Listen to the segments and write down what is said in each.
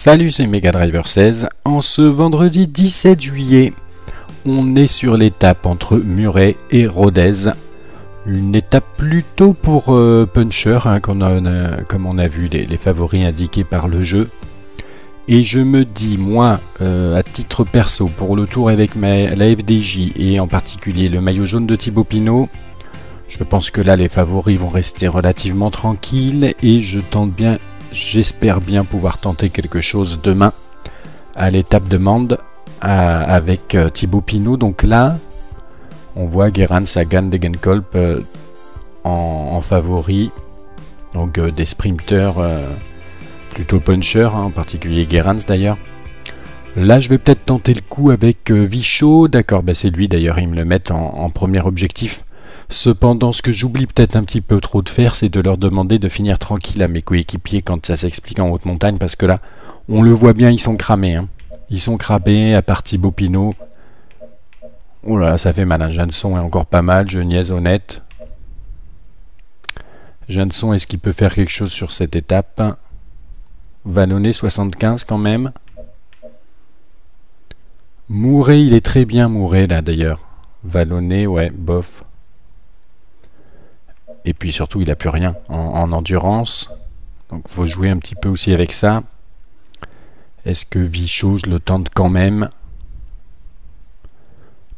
Salut, c'est Mega Driver 16. En ce vendredi 17 juillet, on est sur l'étape entre Muret et Rodez. Une étape plutôt pour puncher, hein, comme on a vu les favoris indiqués par le jeu. Et je me dis, moi, à titre perso, pour le tour avec la FDJ et en particulier le maillot jaune de Thibaut Pinot, je pense que là les favoris vont rester relativement tranquilles et j'espère bien pouvoir tenter quelque chose demain à l'étape de Mende avec Thibaut Pinot. Donc là, on voit Gerhard Sagan, Degenkolb en favori, donc des sprinters plutôt punchers, hein, en particulier Gerhard d'ailleurs. Là, je vais peut-être tenter le coup avec Vichot. D'accord, bah c'est lui d'ailleurs, ils me le mettent en premier objectif. Cependant, ce que j'oublie peut-être un petit peu trop de faire, c'est de leur demander de finir tranquille à mes coéquipiers quand ça s'explique en haute montagne, parce que là, on le voit bien, ils sont cramés. Hein. Ils sont cramés, à part Thibaut Pinot. Oh là là, ça fait mal. Hein. Janson est encore pas mal, je niaise honnête. Janson, est-ce qu'il peut faire quelque chose sur cette étape? Vallonné, 75 quand même. Mouret, il est très bien Mouret là d'ailleurs. Vallonné, ouais, bof. Et puis surtout, il n'a plus rien en endurance. Donc il faut jouer un petit peu aussi avec ça. Est-ce que Vichot, je le tente quand même?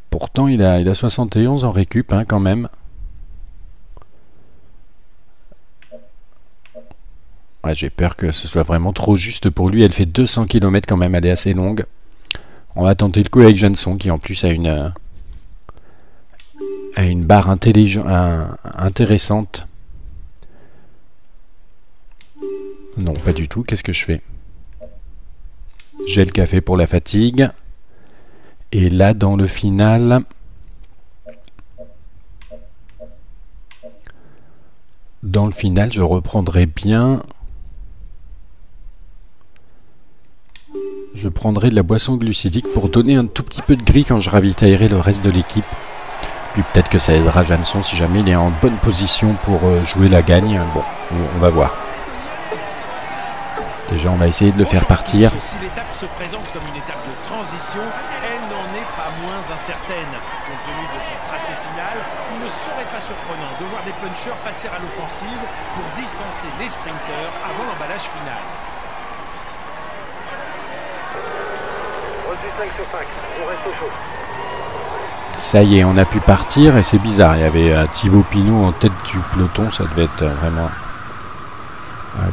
Pourtant, il a 71 en récup, hein, quand même. Ouais, j'ai peur que ce soit vraiment trop juste pour lui. Elle fait 200 km quand même, elle est assez longue. On va tenter le coup avec Janson, qui en plus a une barre intéressante. Non, pas du tout. Qu'est-ce que je fais? J'ai le café pour la fatigue. Et là, dans le final... je reprendrai bien... Je prendrai de la boisson glucidique pour donner un tout petit peu de gris quand je ravitaillerai le reste de l'équipe. Puis peut-être que ça aidera Janson si jamais il est en bonne position pour jouer la gagne. Bon, on va voir. Déjà, on va essayer de le faire partir. Si l'étape se présente comme une étape de transition, elle n'en est pas moins incertaine. Compte tenu de son tracé final, il ne serait pas surprenant de voir des punchers passer à l'offensive pour distancer les sprinters avant l'emballage final. Reçu 5 sur 5, on reste au chaud. Ça y est, on a pu partir et c'est bizarre. Il y avait Thibaut Pinot en tête du peloton, ça devait être vraiment un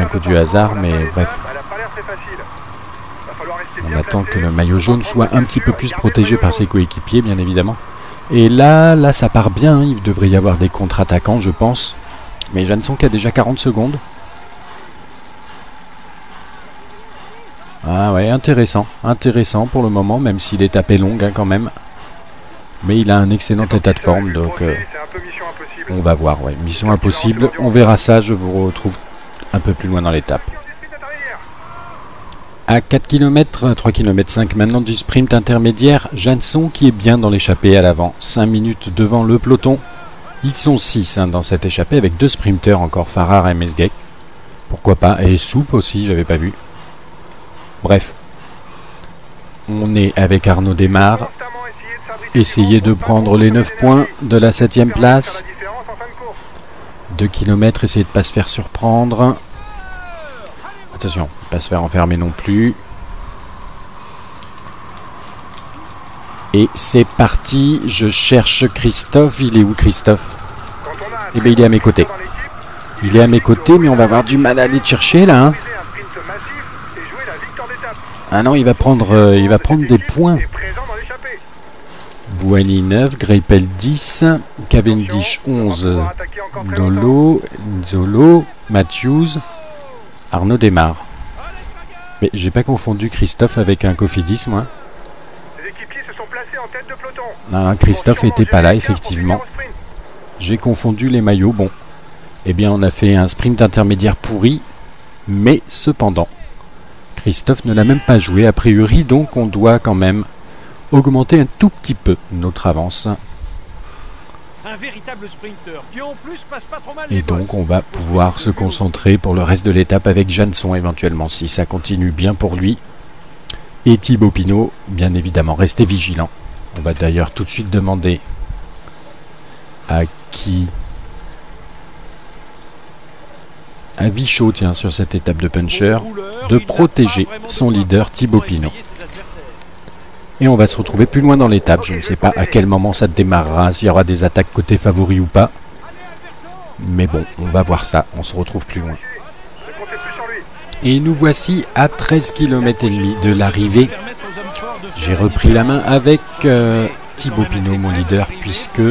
coup du hasard, mais bref. On attend que le maillot jaune soit un petit peu plus protégé par ses coéquipiers, bien évidemment. Et là, ça part bien. Hein. Il devrait y avoir des contre-attaquants, je pense. Mais Janson qui a déjà 40 secondes. Ah ouais, intéressant. Intéressant pour le moment, même si l'étape est longue hein, quand même. Mais il a un excellent état de forme, donc on va voir. Ouais. Mission impossible, on verra ça. Je vous retrouve un peu plus loin dans l'étape. À 4 km, 3 km 5 maintenant du sprint intermédiaire, Janson qui est bien dans l'échappée à l'avant, 5 minutes devant le peloton. Ils sont 6 hein, dans cette échappée avec 2 sprinters encore, Farrar et Mesgeck. Pourquoi pas, et Soupe aussi, j'avais pas vu. Bref, on est avec Arnaud Desmar. Essayer de prendre les 9 points de la 7ème place. 2 km, essayer de ne pas se faire surprendre. Attention, pas se faire enfermer non plus. Et c'est parti, je cherche Christophe. Il est où Christophe? Eh bien il est à mes côtés. Il est à mes côtés, mais on va avoir du mal à aller le chercher là. Hein. Ah non, il va prendre des points. Bouhanni 9, Greipel 10, Cavendish 11, Dolo, Nzolo, Matthews, Arnaud Desmar. Mais j'ai pas confondu Christophe avec un Cofidis, moi. Non, Christophe était pas là, effectivement. J'ai confondu les maillots. Bon, eh bien on a fait un sprint intermédiaire pourri, mais cependant, Christophe ne l'a même pas joué a priori, donc on doit quand même augmenter un tout petit peu notre avance. Un véritable sprinter qui en plus passe pas trop mal Et les donc bosses. on va pouvoir se concentrer pour le reste de l'étape avec Janson éventuellement, si ça continue bien pour lui. Et Thibaut Pinot, bien évidemment, restez vigilants. On va d'ailleurs tout de suite demander à qui... à Vichot, tiens, sur cette étape de puncher, de protéger son leader Thibaut Pinot. Et on va se retrouver plus loin dans l'étape. Je ne sais pas à quel moment ça démarrera, s'il y aura des attaques côté favori ou pas. Mais bon, on va voir ça. On se retrouve plus loin. Ne comptez plus sur lui. Et nous voici à 13 km et demi de l'arrivée. J'ai repris la main avec Thibaut Pinot, mon leader, puisque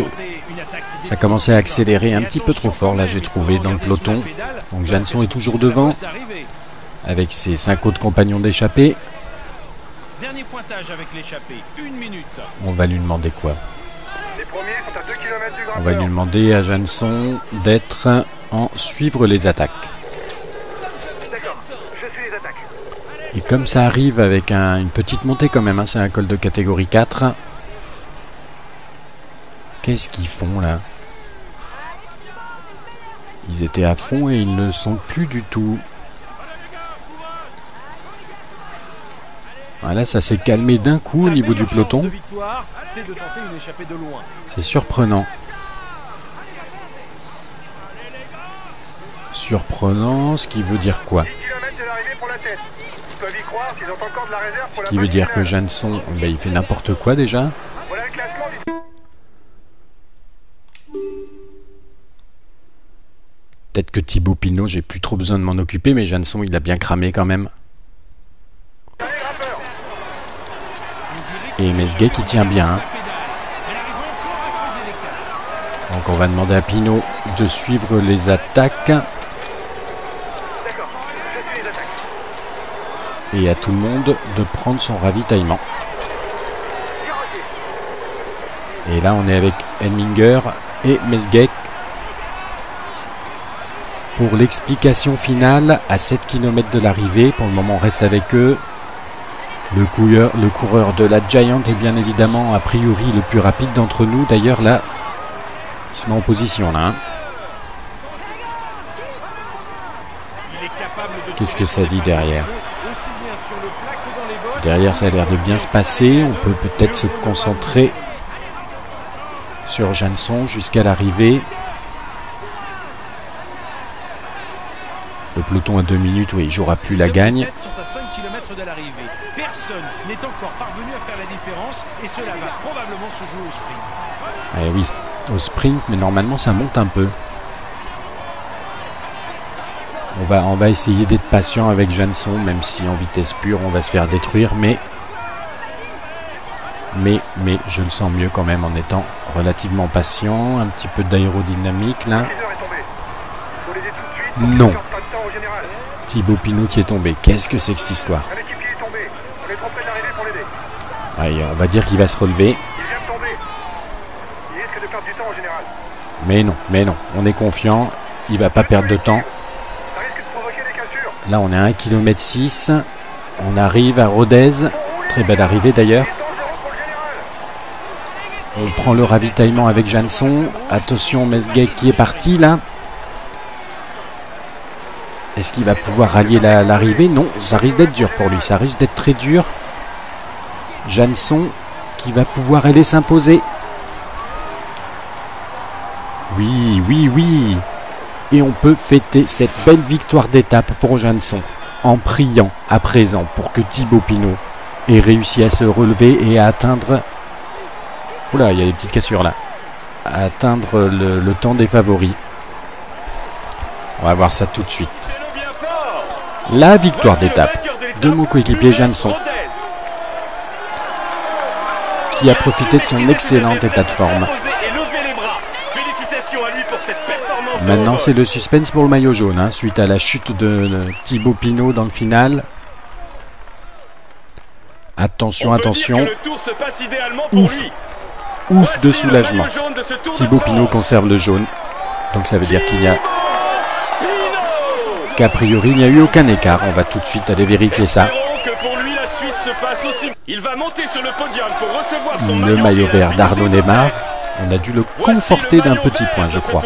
ça commençait à accélérer un petit peu trop fort, là j'ai trouvé, dans le peloton. Donc Janson est toujours devant, avec ses 5 autres compagnons d'échappée. Dernier pointage avec l'échappée, 1 minute. On va lui demander quoi? Les premiers sont à 2 km du On va lui grimpeur. demander à Janson d'être en suivre les attaques. D'accord, je suis les attaques. Et comme ça arrive avec une petite montée quand même, hein, c'est un col de catégorie 4. Qu'est-ce qu'ils font là? Ils étaient à fond et ils ne le sont plus du tout. Voilà, ça s'est calmé d'un coup au niveau du peloton. C'est de tenter une échappée de loin. C'est surprenant. Surprenant, ce qui veut dire quoi? 10 km de l'arrivée pour la tête. Ils peuvent y croire s'ils ont encore de la réserve pour Ce la qui veut phase dire que finale. Janson, ben, il fait n'importe quoi déjà. Voilà le classement du... Peut-être que Thibaut Pinot, j'ai plus trop besoin de m'en occuper, mais Janson, il a bien cramé quand même. Allez, grimpeur. Et Mesguet qui tient bien. Hein. Donc on va demander à Pinot de suivre les attaques. D'accord, je suis les attaques. Et à tout le monde de prendre son ravitaillement. Et là on est avec Elminger et Mesguet pour l'explication finale à 7 km de l'arrivée. Pour le moment on reste avec eux. Le coureur de la Giant est bien évidemment a priori le plus rapide d'entre nous. D'ailleurs là, il se met en position là. Hein. Qu'est-ce que ça dit derrière? Derrière ça a l'air de bien se passer. On peut peut-être se concentrer sur Janson jusqu'à l'arrivée. Le peloton à 2 minutes, oui, il jouera plus la gagne. Sont à 5 km de l'arrivée. Personne n'est encore parvenu à faire la différence et cela va probablement se jouer au sprint. Eh oui, au sprint, mais normalement ça monte un peu. On va essayer d'être patient avec Janson, même si en vitesse pure on va se faire détruire, mais je le sens mieux quand même en étant relativement patient. Un petit peu d'aérodynamique là. Le leader est tombé. Faut l'aider tout de suite. Non. On perd pas de temps au général. Thibaut Pinot qui est tombé. Qu'est-ce que c'est que cette histoire? Un équipier est tombé. On est trop près de l'arrivée pour l'aider. Allez, on va dire qu'il va se relever. Il vient de tomber. Il risque de perdre du temps au général. Mais non, on est confiant. Il va pas perdre de temps. Ça risque de provoquer des cassures. Là on est à 1,6 km. On arrive à Rodez. Très belle arrivée d'ailleurs. Il est dangereux pour le général. On prend le ravitaillement avec Janson. Attention, Mesguet qui est parti là. Est-ce qu'il va pouvoir rallier l'arrivée? Non, ça risque d'être dur pour lui. Ça risque d'être très dur. Janson qui va pouvoir aller s'imposer. Oui. Et on peut fêter cette belle victoire d'étape pour Janson en priant à présent pour que Thibaut Pinot ait réussi à se relever et à atteindre... Oula, il y a des petites cassures là. À atteindre le temps des favoris. On va voir ça tout de suite. La victoire d'étape de mon coéquipier Janson, qui a profité de son excellent état de forme. Maintenant c'est le suspense pour le maillot jaune, hein, suite à la chute de Thibaut Pinot dans le final. Attention. Ouf de soulagement. Thibaut Pinot conserve le jaune. Donc ça veut dire qu'il y a... qu'a priori il n'y a eu aucun écart. On va tout de suite aller vérifier ça. Il va monter sur le podium pour recevoir son Le maillot vert d'Arnaud Neymar. On a dû le conforter d'un petit point, je crois.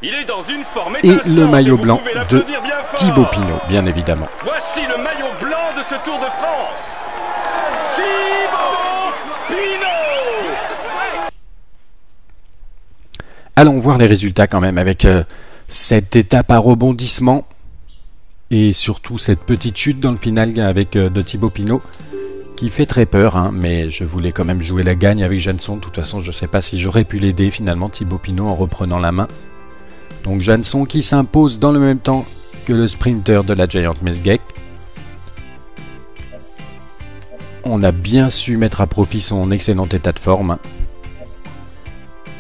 Il est dans une forme Et étincelante, le maillot vous blanc pouvez de l'applaudir bien fort. Thibaut Pinot, bien évidemment. Voici le maillot blanc de ce Tour de France. Thibaut Pinot. Allons voir les résultats quand même avec cette étape à rebondissement et surtout cette petite chute dans le final avec de Thibaut Pinot qui fait très peur, hein, mais je voulais quand même jouer la gagne avec Janson. De toute façon, je ne sais pas si j'aurais pu l'aider finalement, Thibaut Pinot, en reprenant la main. Donc Janson qui s'impose dans le même temps que le sprinter de la Giant Mesgeck. On a bien su mettre à profit son excellent état de forme.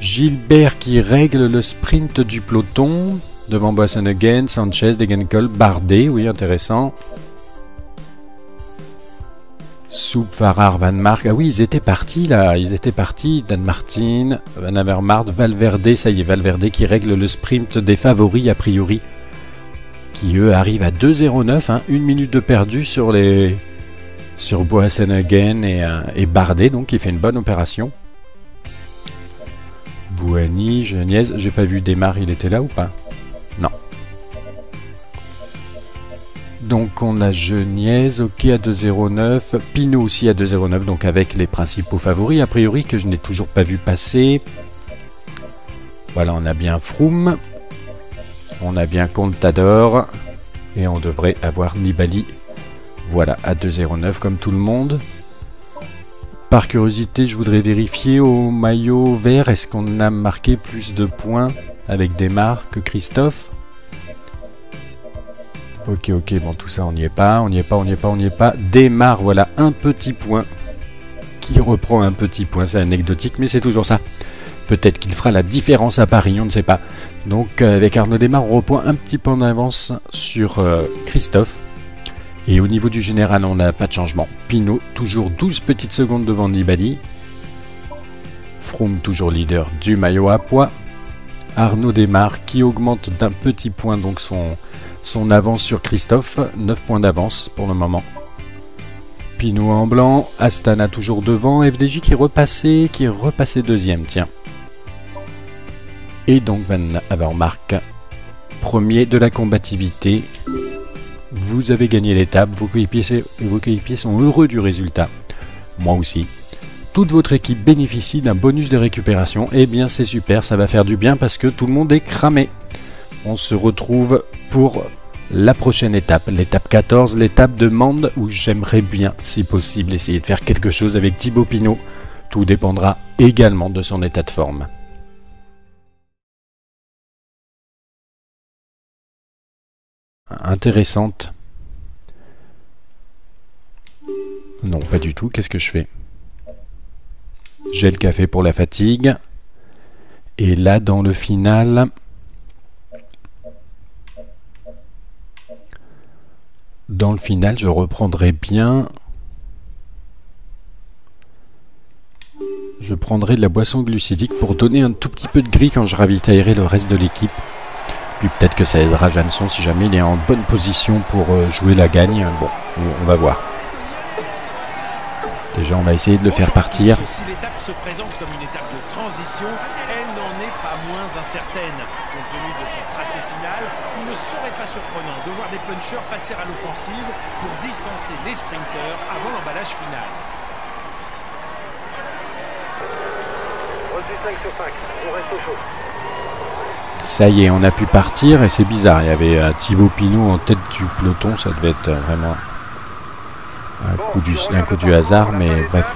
Gilbert qui règle le sprint du peloton. Devant Boasson-Hagen, Sanchez, Degenkolb, Bardet, oui intéressant. Soup, Farrar, Van Mark. Ah oui, ils étaient partis là, ils étaient partis. Dan Martin, Van Avermaet, Valverde, ça y est, Valverde qui règle le sprint des favoris a priori. Qui eux arrivent à 2,09, hein, 1 minute de perdu sur Boasson-Hagen et Bardet, donc il fait une bonne opération. Bouhanni, Geniez, j'ai pas vu Desmar, il était là ou pas? Non. Donc on a Geniez, ok à 2,09, Pinot aussi à 2,09, donc avec les principaux favoris, a priori que je n'ai toujours pas vu passer. Voilà, on a bien Froome, on a bien Contador, et on devrait avoir Nibali, voilà, à 2,09 comme tout le monde. Par curiosité, je voudrais vérifier au maillot vert, est-ce qu'on a marqué plus de points avec Desmar que Christophe? Ok, bon tout ça on n'y est pas, on n'y est pas. Desmar, voilà, un petit point qui reprend un petit point, c'est anecdotique mais c'est toujours ça. Peut-être qu'il fera la différence à Paris, on ne sait pas. Donc avec Arnaud Desmar, on reprend un petit point d'avance sur Christophe. Et au niveau du général, on n'a pas de changement. Pinot, toujours 12 petites secondes devant Nibali. Froome, toujours leader du maillot à pois. Arnaud Desmar qui augmente d'un petit point donc son avance sur Christophe. 9 points d'avance pour le moment. Pinot en blanc. Astana toujours devant. FDJ qui est repassé deuxième, tiens. Et donc Van Avermaet, premier de la combativité. Vous avez gagné l'étape, vos coéquipiers sont heureux du résultat. Moi aussi. Toute votre équipe bénéficie d'un bonus de récupération. Eh bien c'est super, ça va faire du bien parce que tout le monde est cramé. On se retrouve pour la prochaine étape, l'étape 14, l'étape de Mende, où j'aimerais bien, si possible, essayer de faire quelque chose avec Thibaut Pinot. Tout dépendra également de son état de forme. Intéressante. Non, pas du tout. Qu'est-ce que je fais? J'ai le café pour la fatigue. Et là, dans le final... je reprendrai bien... Je prendrai de la boisson glucidique pour donner un tout petit peu de gris quand je ravitaillerai le reste de l'équipe. Puis peut-être que ça aidera Janson si jamais il est en bonne position pour jouer la gagne. Bon, on va voir. Déjà, on va essayer de le faire partir. Si l'étape se présente comme une étape de transition, elle n'en est pas moins incertaine. Compte tenu de son tracé final, il ne serait pas surprenant de voir des punchers passer à l'offensive pour distancer les sprinters avant l'emballage final. Reçu 5 sur 5, on reste au chaud. Ça y est, on a pu partir et c'est bizarre. Il y avait Thibaut Pinot en tête du peloton, ça devait être vraiment un coup du hasard, mais bref.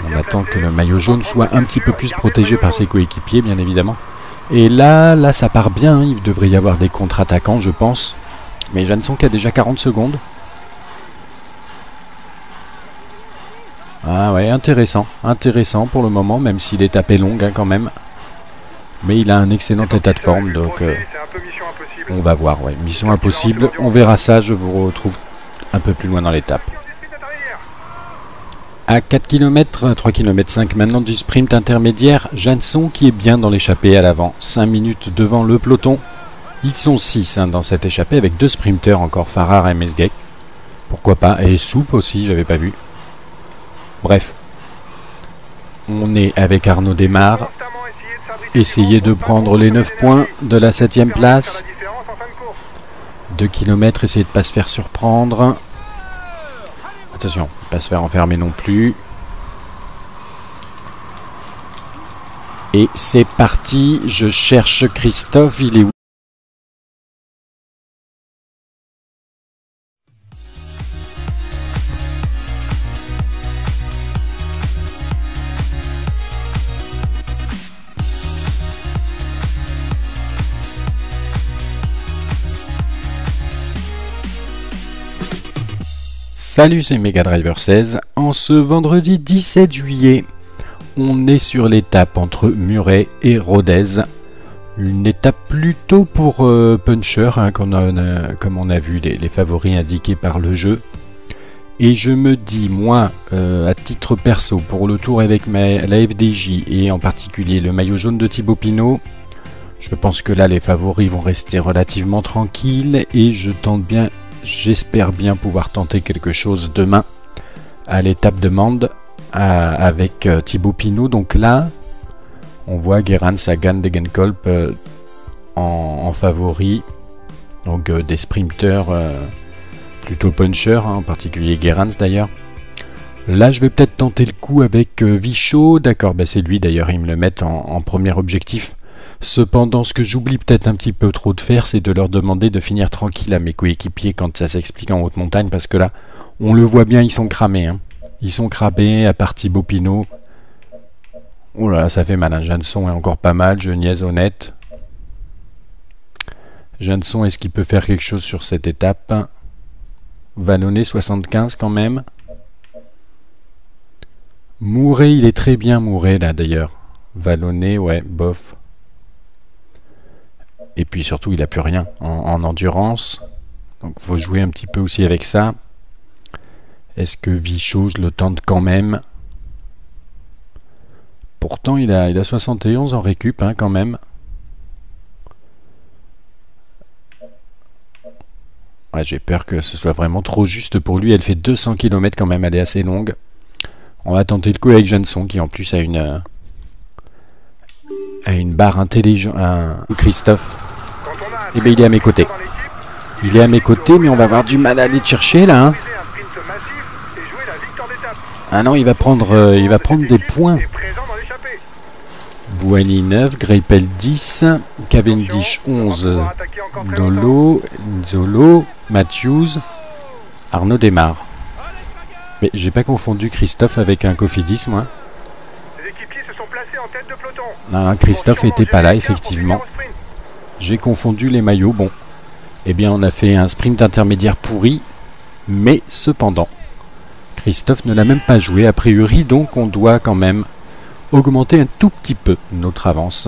On attend que le maillot jaune soit un petit peu plus protégé par ses coéquipiers, bien évidemment. Et là ça part bien, hein. Il devrait y avoir des contre-attaquants, je pense. Mais Janson qui a déjà 40 secondes. Ah ouais, intéressant pour le moment, même si l'étape est longue hein, quand même. Mais il a un excellent état de forme, donc on va voir. Ouais. Mission impossible, on verra ça, je vous retrouve un peu plus loin dans l'étape. À 4 km, 3 km 5 maintenant du sprint intermédiaire, Janson qui est bien dans l'échappée à l'avant, 5 minutes devant le peloton. Ils sont 6 hein, dans cette échappée avec 2 sprinters encore, Farrar et Mesgeck. Pourquoi pas, et Soup aussi, j'avais pas vu. Bref, On est avec Arnaud Desmar. Constamment essayer de s'abriter Essayez de prendre les 9 points de la 7e place. la différence en fin de course. 2 km, essayez de ne pas se faire surprendre. Attention, pas se faire enfermer non plus. Et c'est parti, je cherche Christophe, il est où? Salut, c'est Mega Driver 16. En ce vendredi 17 juillet, on est sur l'étape entre Muret et Rodez. Une étape plutôt pour puncher, hein, comme on a vu les favoris indiqués par le jeu. Et je me dis, moi, à titre perso, pour le tour avec la FDJ et en particulier le maillot jaune de Thibaut Pinot, je pense que là les favoris vont rester relativement tranquilles et j'espère bien pouvoir tenter quelque chose demain à l'étape de Mende avec Thibaut Pinot. Donc là, on voit Gerrans, Sagan, Degenkolb en favori. Donc des sprinters plutôt punchers, hein, en particulier Gerrans d'ailleurs. Là, je vais peut-être tenter le coup avec Vichot. D'accord, bah c'est lui d'ailleurs, ils me le mettent en premier objectif. Cependant, ce que j'oublie peut-être un petit peu trop de faire, c'est de leur demander de finir tranquille à mes coéquipiers quand ça s'explique en haute montagne, parce que là, on le voit bien, ils sont cramés. Hein. Ils sont cramés, à part Thibaut Pinot. Oh là là, ça fait mal. Hein. Jeanson est encore pas mal, je niaise honnête. Jeanson, est-ce qu'il peut faire quelque chose sur cette étape? Vallonné, 75 quand même. Mouret, il est très bien Mouret là d'ailleurs. Vallonné, ouais, bof. Et puis surtout, il n'a plus rien en endurance. Donc il faut jouer un petit peu aussi avec ça. Est-ce que Vichot, je le tente quand même? Pourtant, il a 71 en récup, hein, quand même. Ouais, j'ai peur que ce soit vraiment trop juste pour lui. Elle fait 200 km quand même, elle est assez longue. On va tenter le coup avec Jeanson, qui en plus a une barre intelligente. Christophe. Et bien il est à mes côtés. Il est à mes côtés, mais on va avoir du mal à aller le chercher là. Hein. Ah non, il va prendre des points. Bouhanni 9, Greipel 10, Cavendish 11, Dolo, Nzolo, Matthews, Arnaud Desmar. Mais j'ai pas confondu Christophe avec un Cofidis, moi. Non, Christophe était pas là, effectivement. J'ai confondu les maillots. Bon, eh bien on a fait un sprint intermédiaire pourri, mais cependant, Christophe ne l'a même pas joué a priori, donc on doit quand même augmenter un tout petit peu notre avance.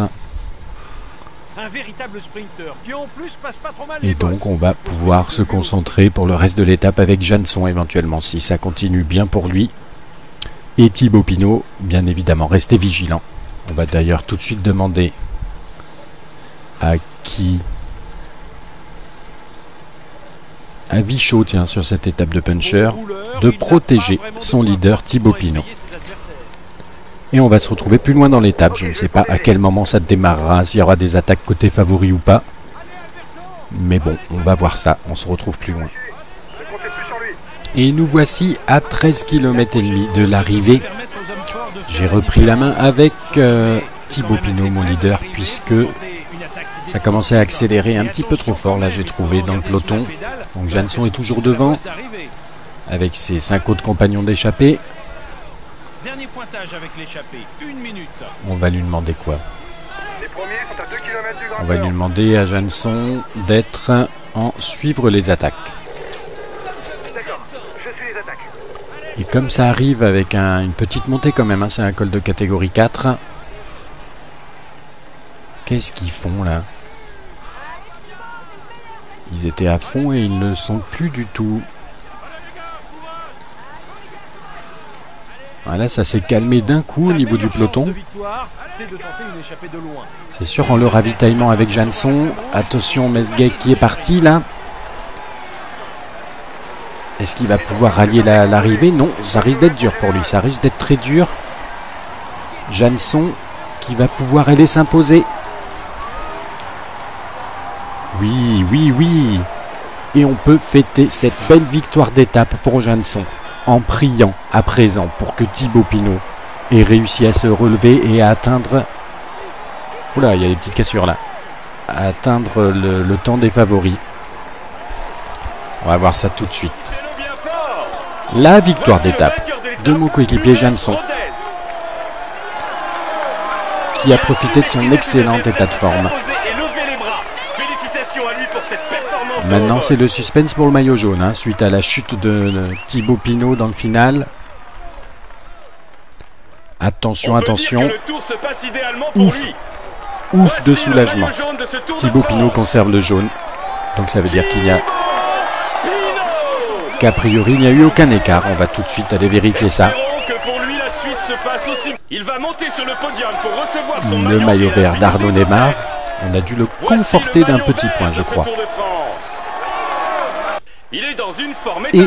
Un véritable sprinter qui en plus passe pas trop mal. Et donc on va pouvoir se concentrer pour le reste de l'étape avec Jeanson éventuellement, si ça continue bien pour lui. Et Thibaut Pinot, bien évidemment, restez vigilants. On va d'ailleurs tout de suite demander à qui? À Vichot, tiens, sur cette étape de puncher, de protéger son leader Thibaut Pinot. Et on va se retrouver plus loin dans l'étape. Je ne sais pas à quel moment ça démarrera, s'il y aura des attaques côté favori ou pas. Mais bon, on va voir ça. On se retrouve plus loin. Et nous voici à 13 km et demi de l'arrivée. J'ai repris la main avec Thibaut Pinot, mon leader, puisque ça commençait à accélérer un petit peu trop fort. Là, j'ai trouvé dans le peloton. Donc Jeanson est toujours devant, avec ses 5 autres compagnons d'échappée. Dernier pointage avec l'échappée, 1 minute. On va lui demander quoi? Les premiers sont à 2 km du On va lui demander à Jeanson d'être en suivre les attaques. D'accord, je suis les attaques. Et comme ça arrive avec une petite montée quand même, hein, c'est un col de catégorie 4. Qu'est-ce qu'ils font là? Ils étaient à fond et ils ne le sont plus du tout. Voilà, ça s'est calmé d'un coup au niveau du peloton. C'est sûr, en le ravitaillement avec Jeanson. Attention, Mesguet qui est parti là. Est-ce qu'il va pouvoir rallier l'arrivée? Non, ça risque d'être dur pour lui. Ça risque d'être très dur. Jeanson qui va pouvoir aller s'imposer. Oui, oui, oui. Et on peut fêter cette belle victoire d'étape pour Jeanson en priant à présent pour que Thibaut Pinot ait réussi à se relever et à atteindre... Oula, il y a des petites cassures là. À atteindre le temps des favoris. On va voir ça tout de suite. La victoire d'étape de mon coéquipier Jeanson, qui a profité de son excellent état de forme. Maintenant c'est le suspense pour le maillot jaune, hein, suite à la chute de Thibaut Pinot dans le final. Attention, attention. Ouf de soulagement. Thibaut Pinot conserve le jaune. Donc ça veut dire qu'il y a... qu'a priori il n'y a eu aucun écart. On va tout de suite aller vérifier ça. Le maillot vert d'Arnaud Neymar. On a dû le conforter d'un petit point, je crois. Et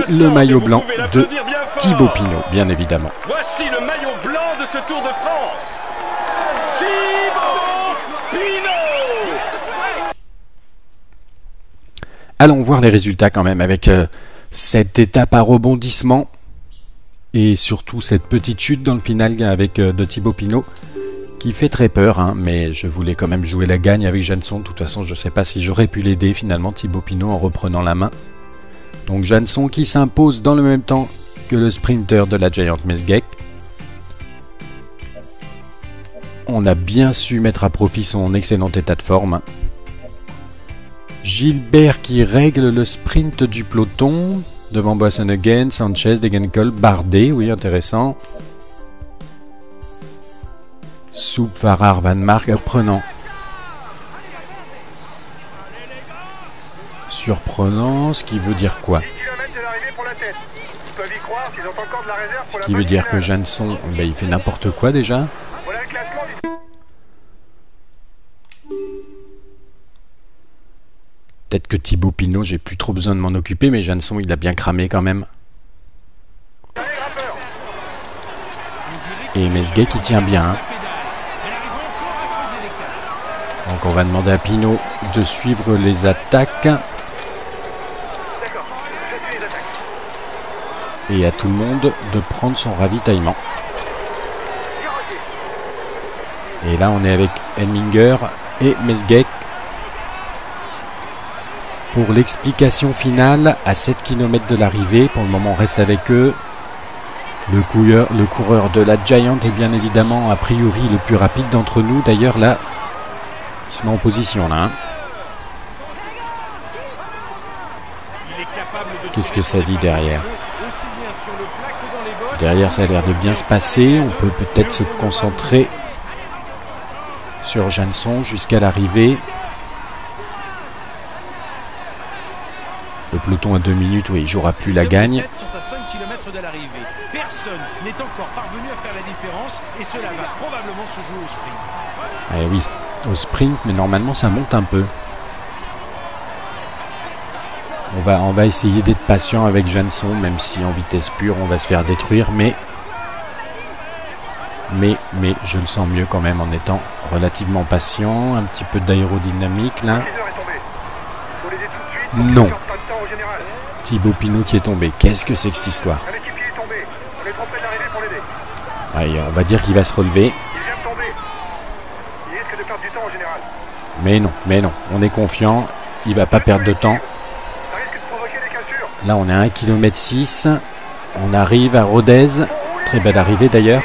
le maillot blanc de Thibaut Pinot, bien évidemment. Voici le maillot blanc de ce Tour de France. Thibaut Pinot. Allons voir les résultats quand même avec cette étape à rebondissement et surtout cette petite chute dans le final avec de Thibaut Pinot qui fait très peur, hein, mais je voulais quand même jouer la gagne avec Jeanson. De toute façon, je ne sais pas si j'aurais pu l'aider finalement, Thibaut Pinot, en reprenant la main. Donc Jeanson qui s'impose dans le même temps que le sprinter de la Giant Mesgeck. On a bien su mettre à profit son excellent état de forme. Gilbert qui règle le sprint du peloton. Devant Boasson-Hagen, Sanchez, Degenkolb, Bardet, oui intéressant. Soup, Farrar, Van Mark, surprenant. Surprenant, ce qui veut dire quoi? Ce qui veut dire que Jeanson, ben, il fait n'importe quoi déjà. Peut-être que Thibaut Pinot, j'ai plus trop besoin de m'en occuper, mais Jeanson, il a bien cramé quand même. Et Mesgeck qui tient bien. Hein. Donc on va demander à Pinot de suivre les attaques. Et à tout le monde de prendre son ravitaillement. Et là on est avec Elminger et Mesgeck pour l'explication finale à 7 km de l'arrivée. Pour le moment on reste avec eux. Le coureur de la Giant est bien évidemment a priori le plus rapide d'entre nous. D'ailleurs là, il se met en position là. Hein. Qu'est-ce que ça dit derrière? Derrière ça a l'air de bien se passer. On peut peut-être se concentrer sur Jeanson jusqu'à l'arrivée. Le peloton à 2 minutes, oui, il jouera plus la gagne. Personne n'est encore parvenu à faire la différence et cela va probablement se jouer au sprint. Eh oui, au sprint, mais normalement ça monte un peu. On va essayer d'être patient avec Jeanson, même si en vitesse pure on va se faire détruire, mais je le sens mieux quand même en étant relativement patient. Un petit peu d'aérodynamique là. Non. Thibaut Pinot qui est tombé. Qu'est-ce que c'est que cette histoire? Allez, on va dire qu'il va se relever. Mais non, on est confiant. Il va pas perdre de temps. Là, on est à 1,6 km. On arrive à Rodez. Très belle arrivée d'ailleurs.